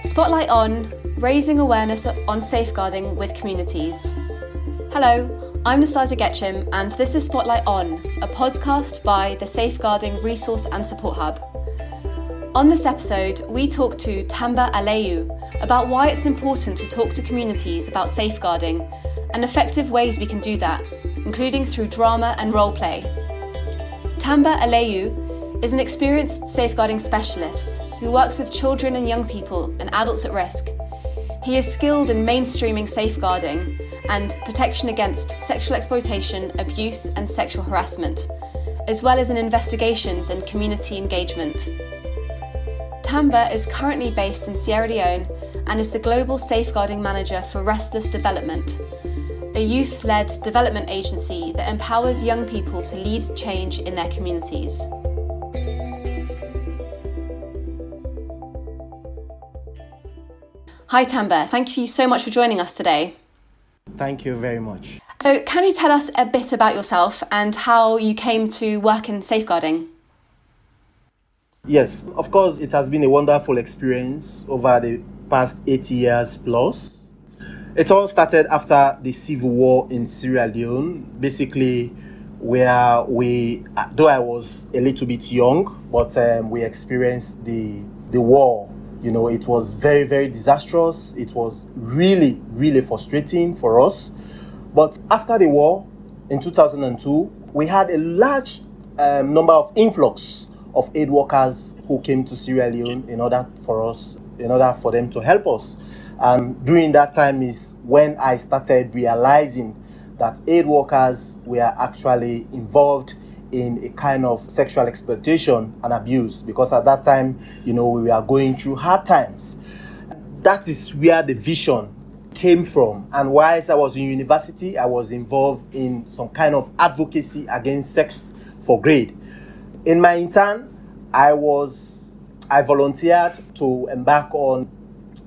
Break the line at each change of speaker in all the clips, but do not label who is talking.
Spotlight On, raising awareness on safeguarding with communities. Hello, I'm Nastasia Getchim and this is Spotlight On, a podcast by the Safeguarding Resource and Support Hub. On this episode, we talk to Tamba Aliyu about why it's important to talk to communities about safeguarding and effective ways we can do that, including through drama and role play. Tamba Aliyu is an experienced safeguarding specialist who works with children and young people and adults at risk. He is skilled in mainstreaming safeguarding and protection against sexual exploitation, abuse and sexual harassment, as well as in investigations and community engagement. Tamba is currently based in Sierra Leone and is the Global Safeguarding Manager for Restless Development, a youth-led development agency that empowers young people to lead change in their communities. Hi Tamba, thank you so much for joining us today.
Thank you very much.
So can you tell us a bit about yourself and how you came to work in safeguarding?
Yes, of course, it has been a wonderful experience over the past 8 years plus. It all started after the civil war in Sierra Leone, basically where though I was a little bit young, but we experienced the war. You know, it was very, very disastrous. It was really, really frustrating for us. But after the war, in 2002, we had a large number of influx of aid workers who came to Sierra Leone in order for them to help us. And during that time is when I started realizing that aid workers were actually involved in a kind of sexual exploitation and abuse, because at that time, we were going through hard times. That is where the vision came from. And whilst I was in university, I was involved in some kind of advocacy against sex for grade. In my intern, I volunteered to embark on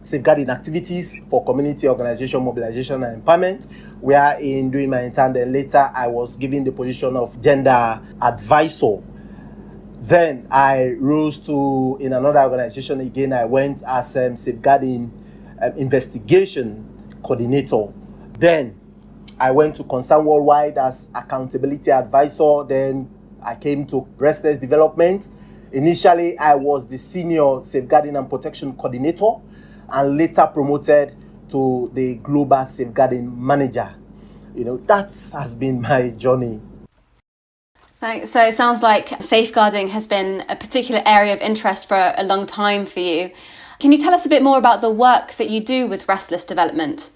safeguarding activities for community organization, mobilization and empowerment, where during my intern, then later I was given the position of gender advisor. Then I rose to, in another organization again, I went as safeguarding investigation coordinator. Then I went to Concern Worldwide as accountability advisor. Then I came to Restless Development. Initially, I was the senior safeguarding and protection coordinator, and later promoted to the global safeguarding manager. That has been my journey.
Thanks. So it sounds like safeguarding has been a particular area of interest for a long time for you. Can you tell us a bit more about the work that you do with Restless Development?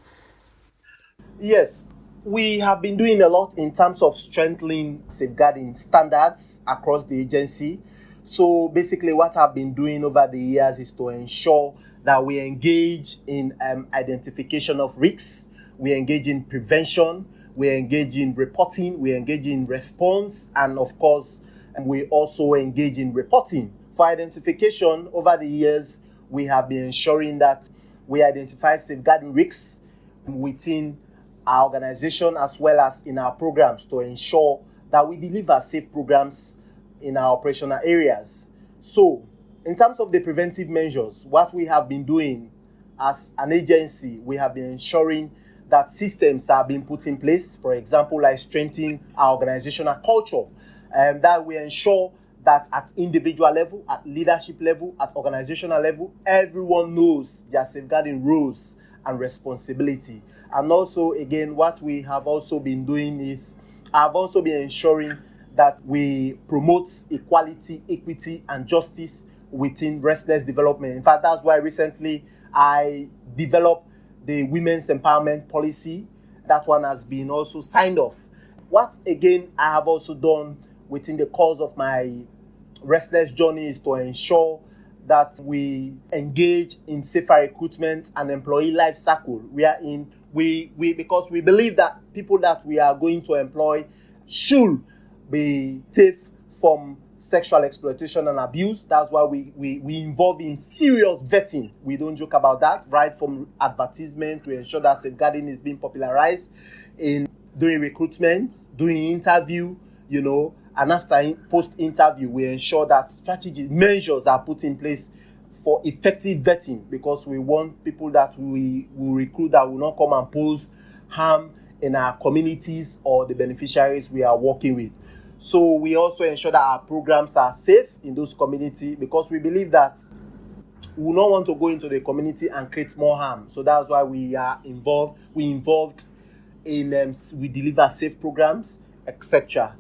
Yes, we have been doing a lot in terms of strengthening safeguarding standards across the agency. So basically what I've been doing over the years is to ensure that we engage in identification of risks, we engage in prevention, we engage in reporting, we engage in response, and of course, we also engage in reporting. For identification, over the years, we have been ensuring that we identify safeguarding risks within our organization as well as in our programs to ensure that we deliver safe programs in our operational areas. So, in terms of the preventive measures, what we have been doing as an agency, we have been ensuring that systems are being put in place, for example, like strengthening our organizational culture, and that we ensure that at individual level, at leadership level, at organizational level, everyone knows their safeguarding roles and responsibility. And also, again, what we have also been doing is, I've also been ensuring that we promote equality, equity, and justice within Restless Development. In fact, that's why recently I developed the Women's Empowerment Policy. That one has been also signed off. What, again, I have also done within the course of my Restless journey is to ensure that we engage in safer recruitment and employee life cycle. Because we believe that people that we are going to employ should be safe from sexual exploitation and abuse. That's why we involve in serious vetting. We don't joke about that, right from advertisement to ensure that safeguarding is being popularized in doing recruitment, doing interview, and after post-interview, we ensure that strategy measures are put in place for effective vetting, because we want people that we will recruit that will not come and pose harm in our communities or the beneficiaries we are working with. So we also ensure that our programs are safe in those communities, because we believe that we will not want to go into the community and create more harm. So that's why we are involved. We deliver safe programs, etc.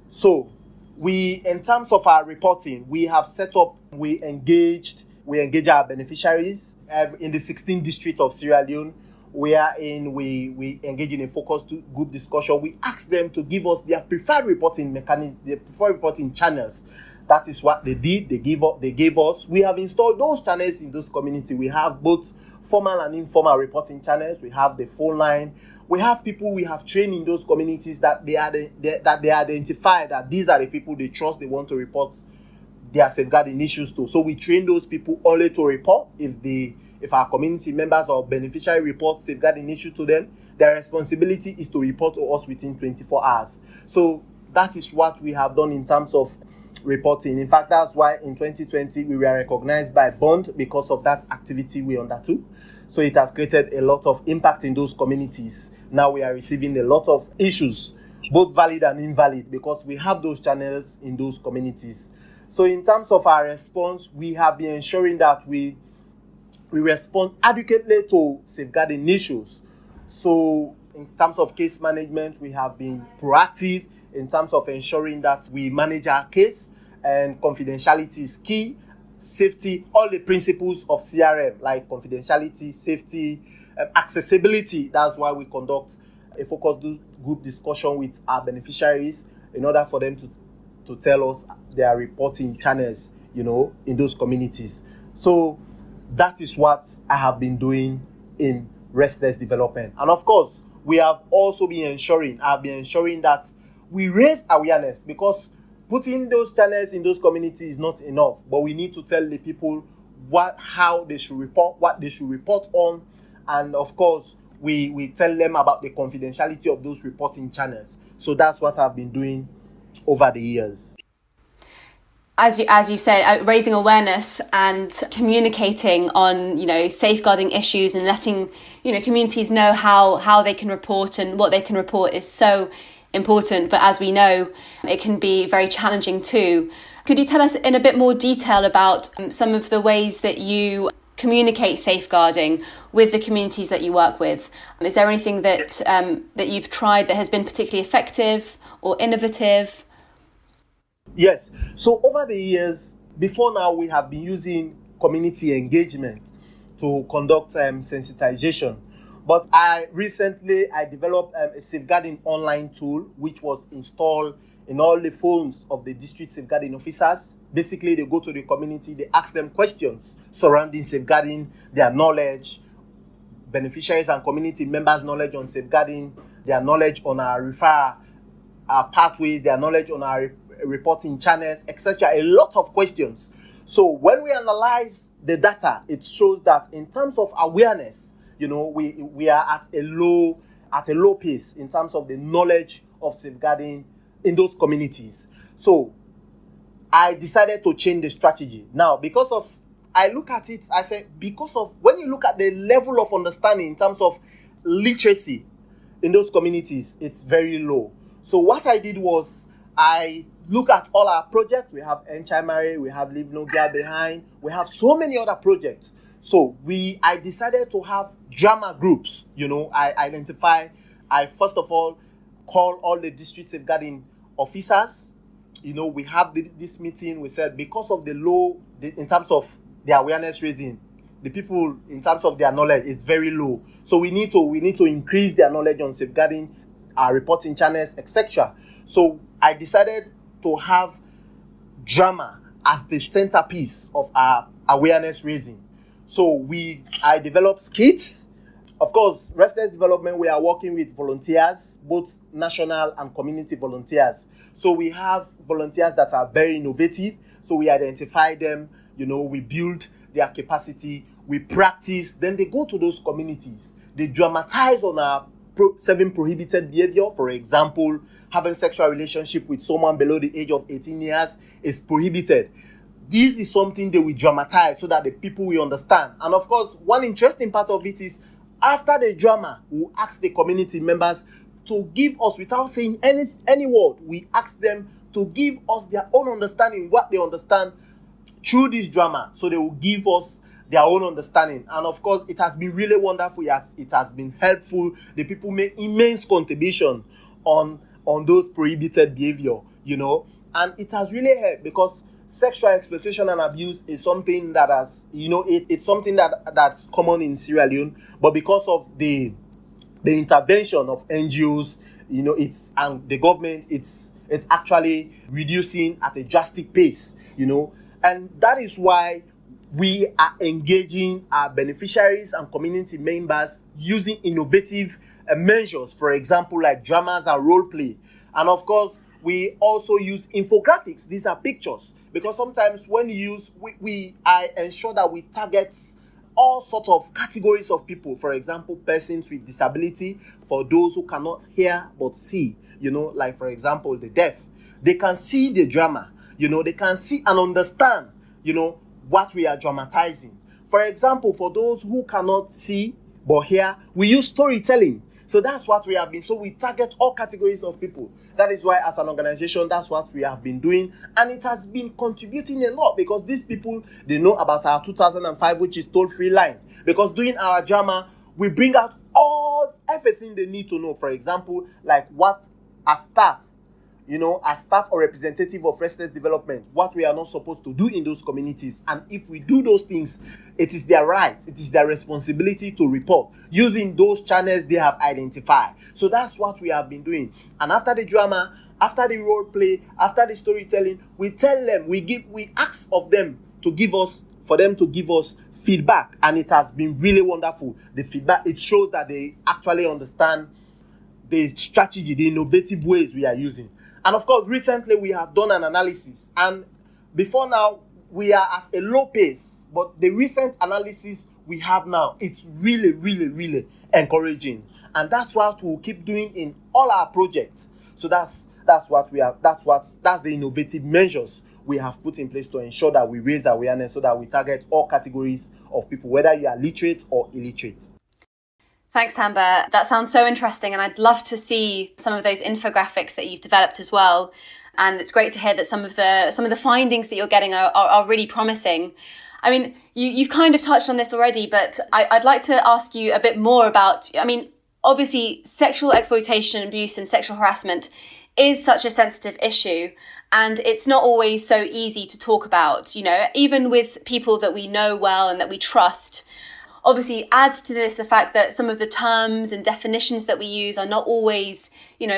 So in terms of our reporting, we have set up, we engage our beneficiaries in the 16th district of Sierra Leone, wherein we engage in a focus group discussion. We ask them to give us their preferred reporting mechanism, their preferred reporting channels. That is what they did. They gave us. We have installed those channels in those communities. We have both formal and informal reporting channels. We have the phone line. We have people we have trained in those communities that they identify that these are the people they trust, they want to report their safeguarding issues to. So we train those people only to report if our community members or beneficiary report safeguarding issue to them. Their responsibility is to report to us within 24 hours. So that is what we have done in terms of reporting. In fact, that's why in 2020 we were recognized by Bond because of that activity we undertook. So it has created a lot of impact in those communities. Now we are receiving a lot of issues, both valid and invalid, because we have those channels in those communities. So in terms of our response, we have been ensuring that we respond adequately to safeguarding issues. So in terms of case management, we have been proactive in terms of ensuring that we manage our case, and confidentiality is key. Safety, all the principles of CRM like confidentiality, safety, accessibility. That's why we conduct a focus group discussion with our beneficiaries in order for them to tell us their reporting channels, in those communities. So that is what I have been doing in Restless Development. And of course, we have also been ensuring that we raise awareness, because putting those channels in those communities is not enough, but we need to tell the people how they should report, what they should report on, and of course, we tell them about the confidentiality of those reporting channels. So that's what I've been doing over the years.
As you said, raising awareness and communicating on, safeguarding issues and letting, communities know how they can report and what they can report is so important. But as we know, it can be very challenging too. Could you tell us in a bit more detail about some of the ways that you communicate safeguarding with the communities that you work with? Is there anything that you've tried that has been particularly effective or innovative?
Yes. So over the years, before now, we have been using community engagement to conduct sensitization. But I developed a safeguarding online tool, which was installed in all the phones of the district safeguarding officers. Basically, they go to the community, they ask them questions surrounding safeguarding, their knowledge, beneficiaries and community members' knowledge on safeguarding, their knowledge on our referral pathways, their knowledge on our reporting channels, etc. A lot of questions. So when we analyze the data, it shows that in terms of awareness, we are at a low pace in terms of the knowledge of safeguarding in those communities. So I decided to change the strategy. Now, I look at it, I say, because of when you look at the level of understanding in terms of literacy in those communities, it's very low. So what I did was I look at all our projects. We have Enchimare, we have Leave No Girl Behind, we have so many other projects. So I decided to have drama groups. I first of all call all the district safeguarding officers. We have this meeting. We said because of in terms of the awareness raising, the people in terms of their knowledge, it's very low. So we need to increase their knowledge on safeguarding our reporting channels, etc. So I decided to have drama as the centerpiece of our awareness raising. So I developed skits. Of course, Restless Development, we are working with volunteers, both national and community volunteers. So we have volunteers that are very innovative. So we identify them, we build their capacity, we practice, then they go to those communities. They dramatize on our 7 prohibited behavior. For example, having sexual relationship with someone below the age of 18 years is prohibited. this is something they will dramatize so that the people will understand. And of course, one interesting part of it is after the drama, we'll ask the community members to give us, without saying any word, we ask them to give us their own understanding, what they understand through this drama. So they will give us their own understanding. And of course, it has been really wonderful. It has been helpful. The people make immense contribution on those prohibited behavior, and it has really helped, because sexual exploitation and abuse is something that has, it's something that's common in Sierra Leone, but because of the intervention of NGOs, and the government, it's actually reducing at a drastic pace, and that is why we are engaging our beneficiaries and community members using innovative measures, for example, like dramas and role play. And of course, we also use infographics. These are pictures, because sometimes when you use, I ensure that we target all sorts of categories of people. For example, persons with disability, for those who cannot hear but see, like for example, the deaf. They can see the drama, they can see and understand, what we are dramatizing. For example, for those who cannot see but hear, we use storytelling. So that's what we have been. So we target all categories of people. That is why, as an organization, that's what we have been doing. And it has been contributing a lot, because these people, they know about our 2005, which is toll-free line. Because doing our drama, we bring out everything they need to know. For example, like what as staff, as staff or representative of Restless Development, what we are not supposed to do in those communities. And if we do those things, it is their right, it is their responsibility to report using those channels they have identified. So that's what we have been doing. And after the drama, after the role play, after the storytelling, we tell them, we ask of them to give us feedback. And it has been really wonderful. The feedback, it shows that they actually understand the strategy, the innovative ways we are using. And of course, recently we have done an analysis, and before now we are at a low pace, but the recent analysis we have now, it's really, really, really encouraging. And that's what we'll keep doing in all our projects. So that's the innovative measures we have put in place to ensure that we raise awareness, so that we target all categories of people, whether you are literate or illiterate.
Thanks, Tamba. That sounds so interesting, and I'd love to see some of those infographics that you've developed as well. And it's great to hear that some of the findings that you're getting are really promising. I mean, you've kind of touched on this already, but I'd like to ask you a bit more about, obviously sexual exploitation, abuse and sexual harassment is such a sensitive issue, and it's not always so easy to talk about, even with people that we know well and that we trust. Obviously, adds to this the fact that some of the terms and definitions that we use are not always,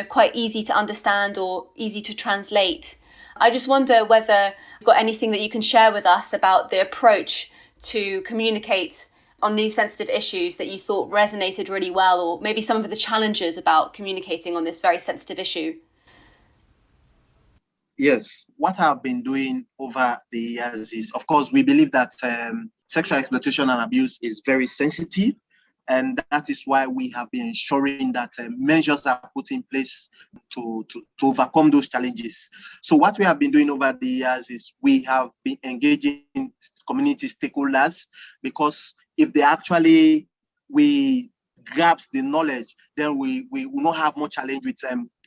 quite easy to understand or easy to translate. I just wonder whether you've got anything that you can share with us about the approach to communicate on these sensitive issues that you thought resonated really well, or maybe some of the challenges about communicating on this very sensitive issue.
Yes, what I've been doing over the years is, of course, we believe that sexual exploitation and abuse is very sensitive, and that is why we have been ensuring that measures are put in place to overcome those challenges. So what we have been doing over the years is we have been engaging community stakeholders, because if we grasp the knowledge, then we will not have much challenge with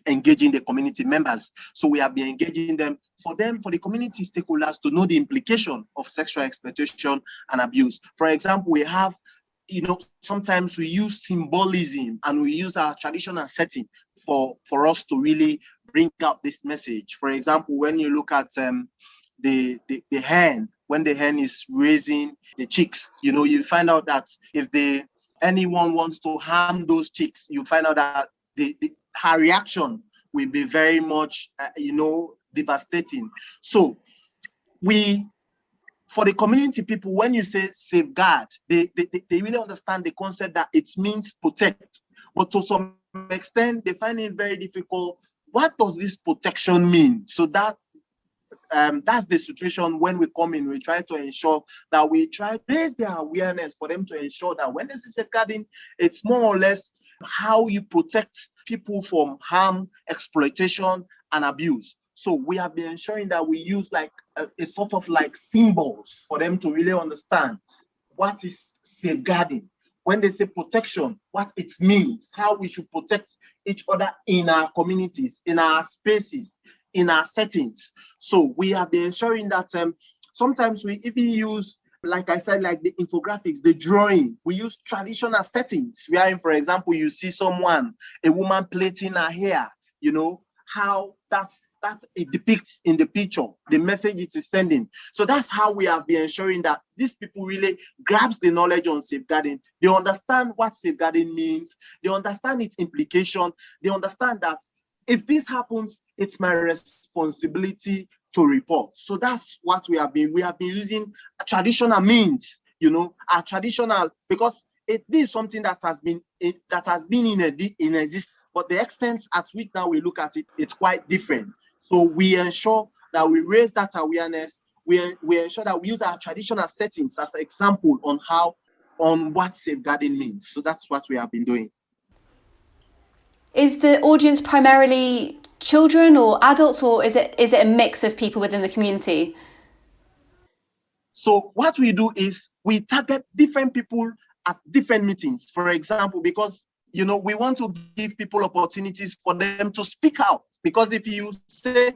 engaging the community members. So we have been engaging them for the community stakeholders to know the implication of sexual exploitation and abuse. For example, we have, sometimes we use symbolism and we use our traditional setting for us to really bring out this message. For example, when you look at the hen, when the hen is raising the chicks, you find out that if anyone wants to harm those chicks, you find out that her reaction will be very much, devastating. So for the community people, when you say safeguard, they really understand the concept that it means protect. But to some extent, they find it very difficult. What does this protection mean? So that's the situation when we come in. We try to ensure that we try to raise their awareness for them to ensure that when they say safeguarding, it's more or less how you protect people from harm, exploitation, and abuse. So we have been ensuring that we use like a sort of like symbols for them to really understand what is safeguarding. When they say protection, what it means, how we should protect each other in our communities, in our spaces, in our settings. So we have been ensuring that sometimes we even use, like I said, like the infographics, the drawing. We use traditional settings. Wherein, for example, you see someone, a woman plaiting her hair, how that it depicts in the picture, the message it is sending. So that's how we have been ensuring that these people really grasp the knowledge on safeguarding. They understand what safeguarding means. They understand its implication. They understand that if this happens, it's my responsibility to report. So that's what we have been using traditional means, our traditional, because this is something that has been in existence, but the extent at which now we look at it, it's quite different. So we ensure that we raise that awareness. We ensure that we use our traditional settings as an example on what safeguarding means. So that's what we have been doing.
Is the audience primarily children or adults, or is it a mix of people within the community?
So what we do is we target different people at different meetings, for example, because we want to give people opportunities for them to speak out. Because if you say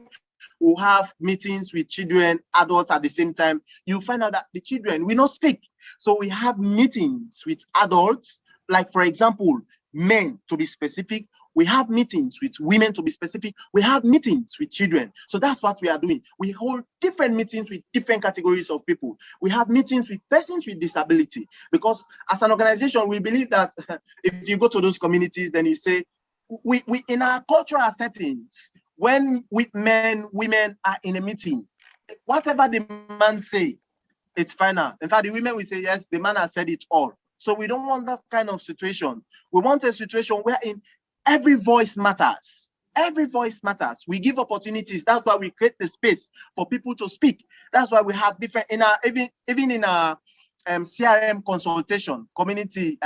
we'll have meetings with children, adults at the same time, you find out that the children will not speak. So we have meetings with adults, like, for example, men, to be specific. We have meetings with women, to be specific. We have meetings with children. So that's what we are doing. We hold different meetings with different categories of people. We have meetings with persons with disability, because as an organization, we believe that if you go to those communities, then you say, we in our cultural settings, when women are in a meeting, whatever the man say, it's final. In fact, the women will say, yes, the man has said it all. So we don't want that kind of situation. We want a situation wherein every voice matters. Every voice matters. We give opportunities. That's why we create the space for people to speak. That's why we have different, even in our CRM consultation, community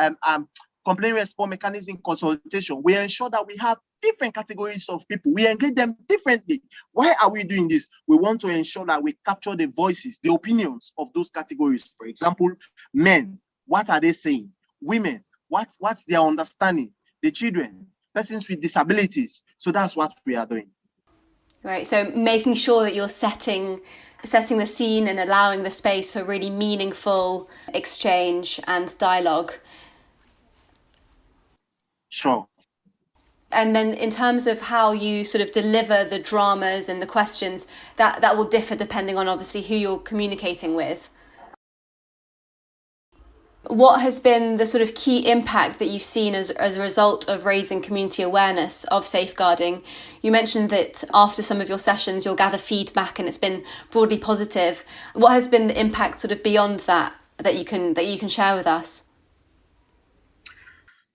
complaint response mechanism consultation, we ensure that we have different categories of people. We engage them differently. Why are we doing this? We want to ensure that we capture the voices, the opinions of those categories. For example, men, what are they saying? Women, what's their understanding? The children, persons with disabilities. So that's what we are doing.
Right. So making sure that you're setting the scene and allowing the space for really meaningful exchange and dialogue.
Sure.
And then in terms of how you sort of deliver the dramas and the questions, that will differ depending on obviously who you're communicating with. What has been the sort of key impact that you've seen as a result of raising community awareness of safeguarding? You mentioned that after some of your sessions, you'll gather feedback and it's been broadly positive. What has been the impact sort of beyond that you can share with us?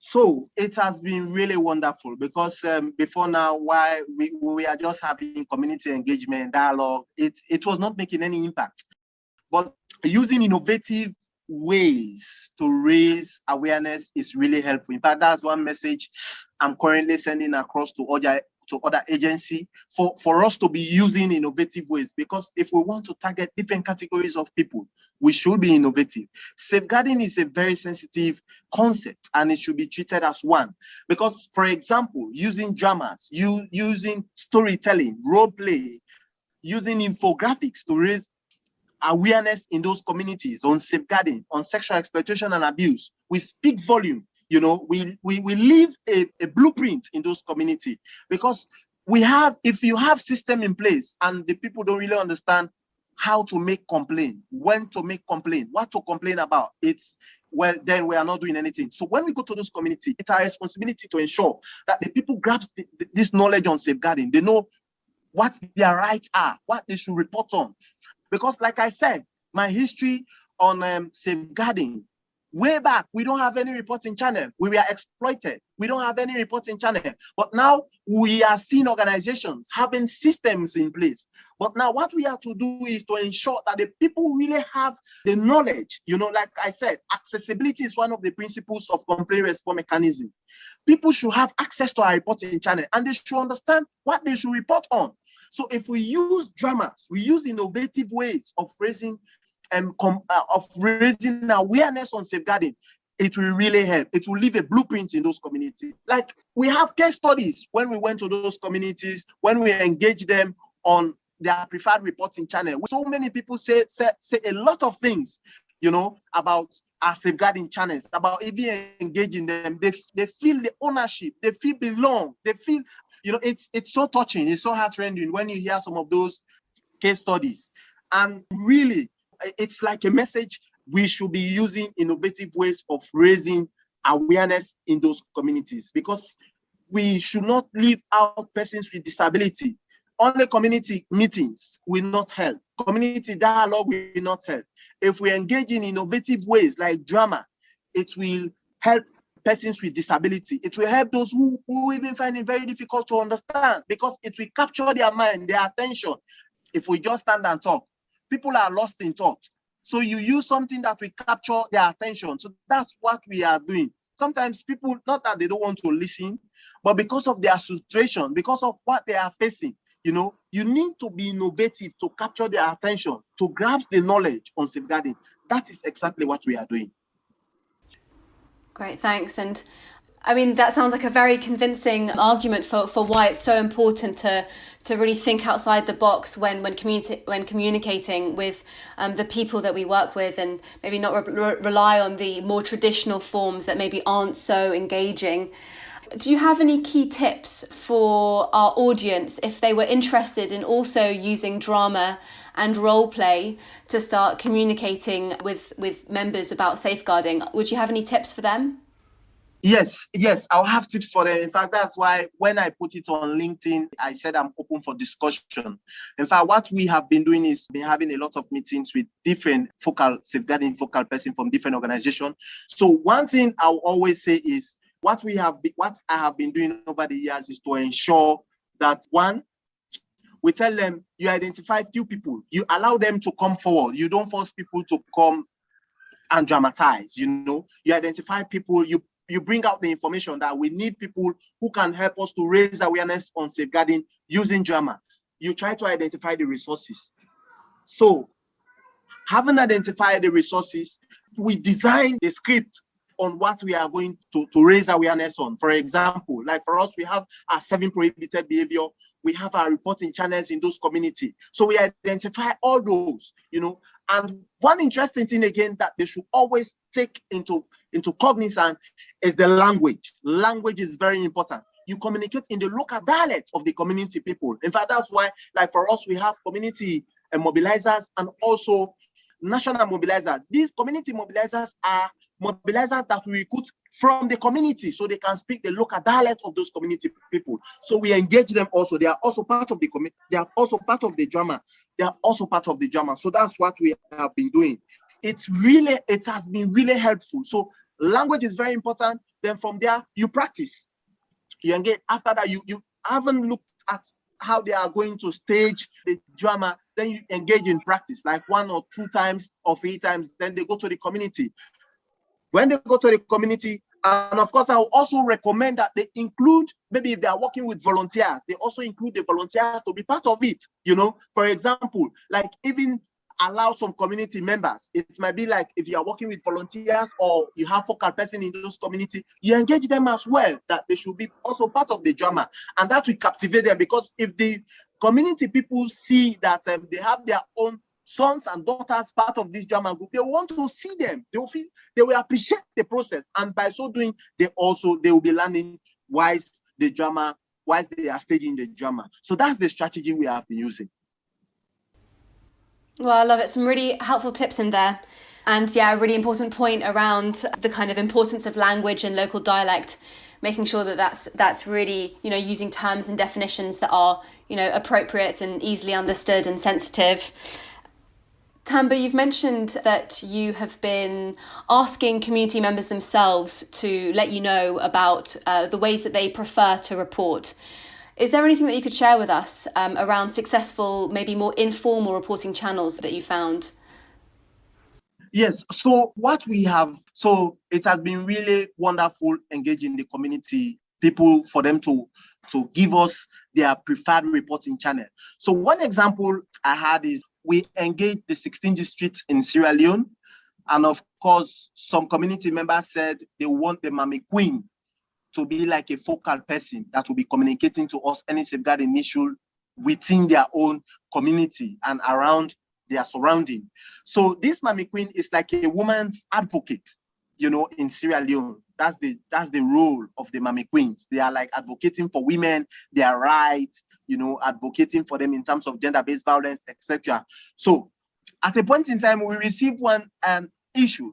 So it has been really wonderful, because before now, while we are just having community engagement, dialogue, it was not making any impact. But using innovative ways to raise awareness is really helpful. In fact, that's one message I'm currently sending across to other agencies for us to be using innovative ways, because if we want to target different categories of people, we should be innovative. Safeguarding is a very sensitive concept and it should be treated as one, because, for example, using dramas, using storytelling, role play, using infographics to raise awareness in those communities on safeguarding, on sexual exploitation and abuse, we speak volume. We leave a blueprint in those communities, because if you have system in place and the people don't really understand how to make complaint, when to make complaint, what to complain about, then we are not doing anything. So when we go to those communities, it's our responsibility to ensure that the people grasp this knowledge on safeguarding. They know what their rights are, what they should report on. Because, like I said, my history on safeguarding, way back, we don't have any reporting channel. We were exploited. We don't have any reporting channel. But now we are seeing organizations having systems in place. But now what we have to do is to ensure that the people really have the knowledge. Like I said, accessibility is one of the principles of complaint response mechanism. People should have access to our reporting channel and they should understand what they should report on. So if we use dramas, we use innovative ways of raising awareness on safeguarding, it will really help. It will leave a blueprint in those communities. Like, we have case studies when we went to those communities, when we engage them on their preferred reporting channel. So many people say a lot of things, about our safeguarding channels, about even engaging them. They feel the ownership, they feel belong, they feel, it's so touching, it's so heart-rending when you hear some of those case studies. And really, it's like a message. We should be using innovative ways of raising awareness in those communities, because we should not leave out persons with disability. Only community meetings will not help. Community dialogue will not help. If we engage in innovative ways like drama, it will help persons with disability. It will help those who even find it very difficult to understand, because it will capture their mind, their attention. If we just stand and talk, people are lost in thought. So you use something that will capture their attention. So that's what we are doing. Sometimes people, not that they don't want to listen, but because of their situation, because of what they are facing, you need to be innovative to capture their attention, to grasp the knowledge on safeguarding. That is exactly what we are doing.
Great, thanks. And I mean, that sounds like a very convincing argument for why it's so important to really think outside the box when communicating with the people that we work with, and maybe not rely on the more traditional forms that maybe aren't so engaging. Do you have any key tips for our audience if they were interested in also using drama and role play to start communicating with members about safeguarding? Would you have any tips for them?
Yes, I'll have tips for them. In fact, that's why when I put it on LinkedIn, I said I'm open for discussion. In fact, what we have been doing is been having a lot of meetings with different safeguarding focal person from different organizations. So one thing I'll always say is what I have been doing over the years is to ensure that, one, we tell them, you identify few people, you allow them to come forward. You don't force people to come and dramatize. You identify people, you bring out the information that we need people who can help us to raise awareness on safeguarding using drama. You try to identify the resources. So, having identified the resources, we design the script on what we are going to raise awareness on. For example, like for us, we have our 7 prohibited behavior. We have our reporting channels in those communities. So we identify all those, And one interesting thing again that they should always take into cognizance is the language. Language is very important. You communicate in the local dialect of the community people. In fact, that's why, like for us, we have community mobilizers and also national mobilizers. These community mobilizers are mobilizers that we recruit from the community, so they can speak the local dialect of those community people. So we engage them also. They are also part of the community. They are also part of the drama. They are also part of the drama. So that's what we have been doing. It has been really helpful. So language is very important. Then from there, you practice. You engage. After that, you haven't looked at how they are going to stage the drama, then you engage in practice, like 1 or 2 times or 3 times, then they go to the community. When they go to the community, and of course, I will also recommend that they include, maybe if they are working with volunteers, they also include the volunteers to be part of it. For example, like even allow some community members. It might be like if you are working with volunteers or you have focal person in those communities, you engage them as well, that they should be also part of the drama. And that will captivate them, because if the community people see that they have their own sons and daughters part of this drama group, they want to see them. They will appreciate the process. And by so doing, they will be learning why they are staging the drama. So that's the strategy we have been using.
Well, I love it. Some really helpful tips in there. And yeah, a really important point around the kind of importance of language and local dialect, making sure that that's really, using terms and definitions that are, appropriate and easily understood and sensitive. Tamba, you've mentioned that you have been asking community members themselves to let you know about the ways that they prefer to report. Is there anything that you could share with us around successful, maybe more informal reporting channels that you found?
Yes, so it has been really wonderful engaging the community people for them to give us their preferred reporting channel. So one example I had is we engaged the 16 districts in Sierra Leone. And of course, some community members said they want the Mami Queen to be like a focal person that will be communicating to us any safeguarding issue within their own community and around their surrounding. So this Mami Queen is like a woman's advocate, in Sierra Leone. That's the role of the Mami Queens. They are like advocating for women, their rights, advocating for them in terms of gender-based violence, etc. So at a point in time, we received one issue,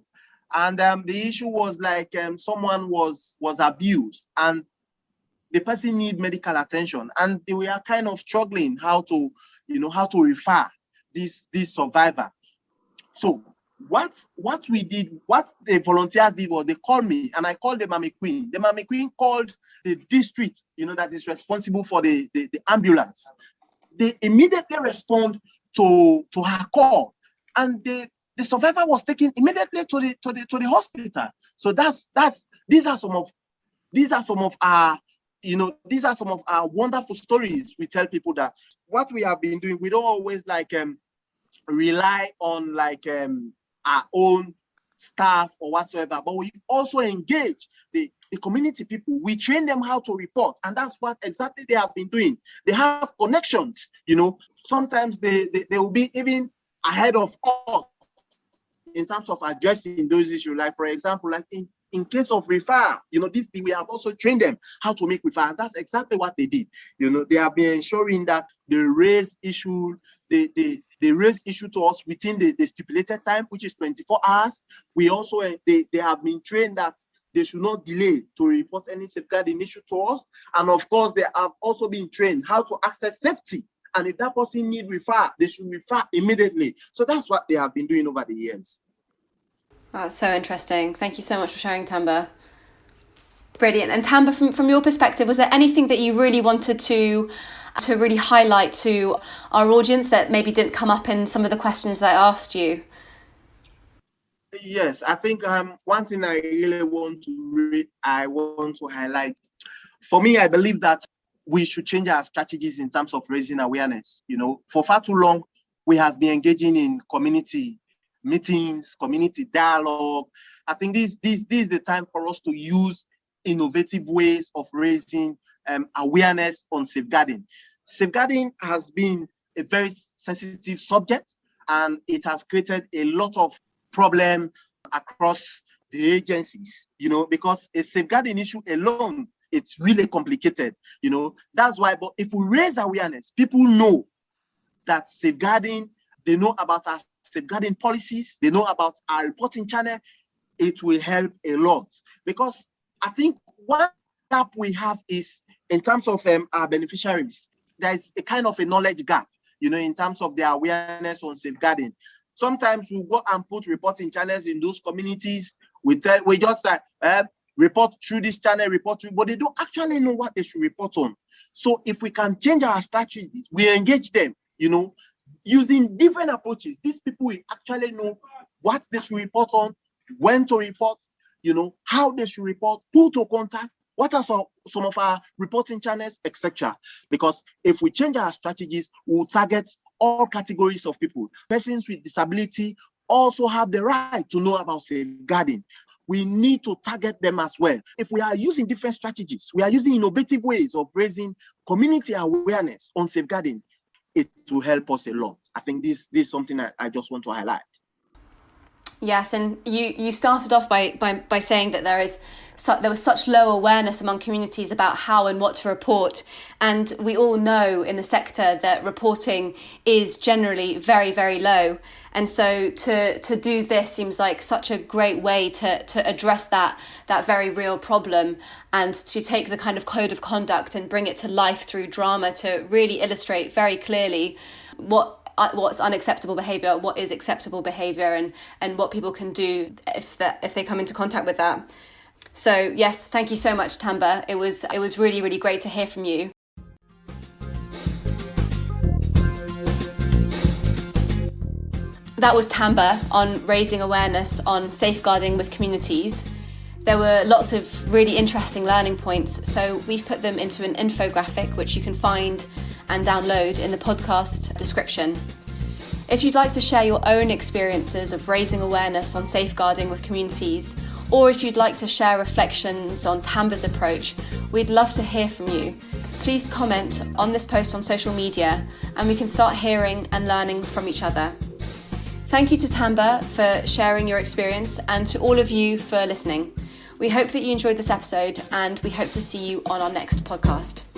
and the issue was like someone was abused, and the person need medical attention, and they were kind of struggling how to refer this survivor. So what we did, what the volunteers did was they called me, and I called the Mami Queen. The Mami Queen called the district, that is responsible for the ambulance. They immediately respond to her call, and the survivor was taken immediately to the hospital. So these are some of our wonderful stories. We tell people that what we have been doing, we don't always rely on our own staff or whatsoever, but we also engage the community people. We train them how to report, and that's what exactly they have been doing. They have connections, sometimes they will be even ahead of us in terms of addressing those issues. Like, for example, like in case of referral, we have also trained them how to make referral. That's exactly what they did. They have been ensuring that they raise issue to us within the stipulated time, which is 24 hours. We also, they have been trained that they should not delay to report any safeguarding issue to us. And of course, they have also been trained how to access safety. And if that person need refer, they should refer immediately. So that's what they have been doing over the years.
Wow, that's so interesting. Thank you so much for sharing, Tamba. Brilliant. And Tamba, from your perspective, was there anything that you really wanted to really highlight to our audience that maybe didn't come up in some of the questions that I asked you?
Yes, I think one thing I really want to highlight. For me, I believe that we should change our strategies in terms of raising awareness. For far too long, we have been engaging in community meetings, community dialogue. I think this is the time for us to use innovative ways of raising awareness on safeguarding. Safeguarding has been a very sensitive subject, and it has created a lot of problem across the agencies, because a safeguarding issue alone, it's really complicated, That's why, but if we raise awareness, people know that safeguarding, they know about our safeguarding policies, they know about our reporting channel, it will help a lot. Because I think one gap we have is in terms of our beneficiaries, there is a kind of a knowledge gap, in terms of their awareness on safeguarding. Sometimes we go and put reporting channels in those communities. We just say, report through this channel, report through, but they don't actually know what they should report on. So if we can change our strategies, we engage them, using different approaches. These people will actually know what they should report on, when to report, how they should report, who to contact, what are some of our reporting channels, etc. Because if we change our strategies, we'll target all categories of people. Persons with disability also have the right to know about safeguarding. We need to target them as well. If we are using different strategies, we are using innovative ways of raising community awareness on safeguarding, it will help us a lot. I think this is something I just want to highlight.
Yes, and you started off by saying that there was such low awareness among communities about how and what to report, and we all know in the sector that reporting is generally very, very low. And so to do this seems like such a great way to address that very real problem, and to take the kind of code of conduct and bring it to life through drama to really illustrate very clearly what's unacceptable behaviour, what is acceptable behaviour, and what people can do if they come into contact with that. So yes, thank you so much, Tamba. It was really, really great to hear from you. That was Tamba on raising awareness on safeguarding with communities. There were lots of really interesting learning points, so we've put them into an infographic which you can find and download in the podcast description. If you'd like to share your own experiences of raising awareness on safeguarding with communities, or if you'd like to share reflections on Tamba's approach, we'd love to hear from you. Please comment on this post on social media and we can start hearing and learning from each other. Thank you to Tamba for sharing your experience and to all of you for listening. We hope that you enjoyed this episode and we hope to see you on our next podcast.